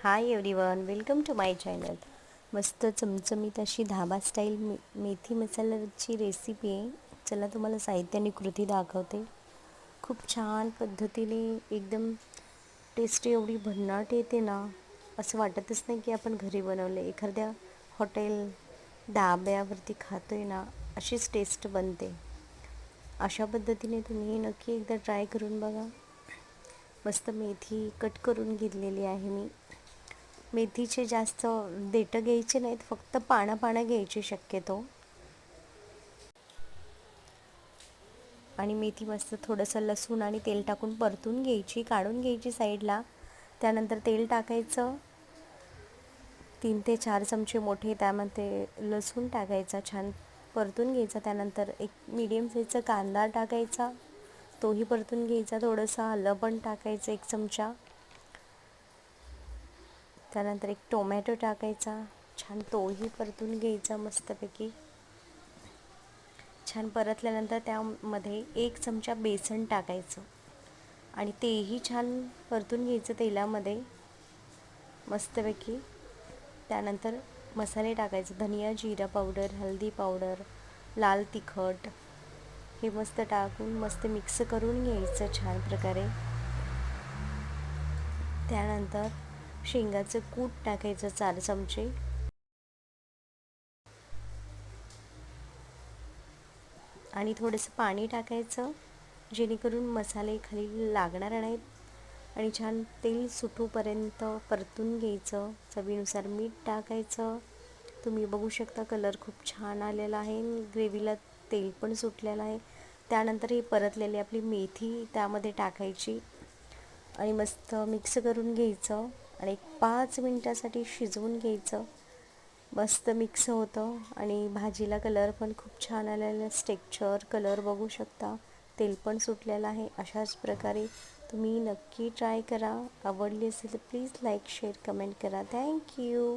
High everyone, welcome to my channel. मस्त चमचमीत अशी धाबा स्टाईल मेथी मसाल्याची रेसिपी आहे. चला तुम्हाला साहित्य आणि कृती दाखवते. खूप छान पद्धतीने एकदम टेस्टी एवढी भन्नाट येते ना, असं वाटतच नाही की आपण घरी बनवले. एखाद्या हॉटेल धाब्यावरती खातोय ना, अशीच टेस्ट बनते. अशा पद्धतीने तुम्ही नक्की एकदा ट्राय करून बघा. मस्त मेथी कट करून घेतलेली आहे मी. मेथीचे जास्त देठं घ्यायचे नाहीत, फक्त पानं घ्यायची शक्यतो. आणि मेथी मस्त थोडंसं लसूण आणि तेल टाकून परतून घ्यायची, काढून घ्यायची साईडला. त्यानंतर तेल टाकायचं, 3 ते 4 चमचे मोठे. त्यामध्ये लसूण टाकायचा, छान परतून घ्यायचा. त्यानंतर एक मीडियम साईजचा कांदा टाकायचा, तोही परतून घ्यायचा. थोडंसं आलं पण टाकायचं 1 चमचा. त्यानंतर एक टोमॅटो टाकायचा, छान तोही परतून घ्यायचा मस्तपैकी. छान परतल्यानंतर त्यामध्ये 1 चमचा बेसन टाकायचं आणि तेही छान परतून घ्यायचं तेलामध्ये मस्तपैकी. त्यानंतर मसाले टाकायचे, धनिया जिरा पावडर, हळदी पावडर, लाल तिखट, हे मस्त टाकून मस्त मिक्स करून घ्यायचं छान प्रकारे. त्यानंतर शेंगाचं कूट टाकायचं 4 चमचे आणि थोडंसं पाणी टाकायचं, जेणेकरून मसाले खाली लागणार नाहीत. आणि छान तेल सुटूपर्यंत परतून घ्यायचं. चवीनुसार मीठ टाकायचं. तुम्ही बघू शकता कलर खूप छान आलेला आहे, ग्रेव्हीला तेल पण सुटलेलं आहे. त्यानंतर ही परतलेली आपली मेथी त्यामध्ये टाकायची आणि मस्त मिक्स करून घ्यायचं आणि 5 मिनटासाठी शिजवून घ्यायचं. मस्त मिक्स होतं आणि भाजीला कलर पण खूप छान आलेला. टेक्स्चर कलर बघू शकता, तेल पण सुटलेलं आहे. अशाच प्रकारे तुम्ही नक्की ट्राय करा. आवडली असेल तर प्लीज लाईक, शेअर, कमेंट करा. थँक्यू.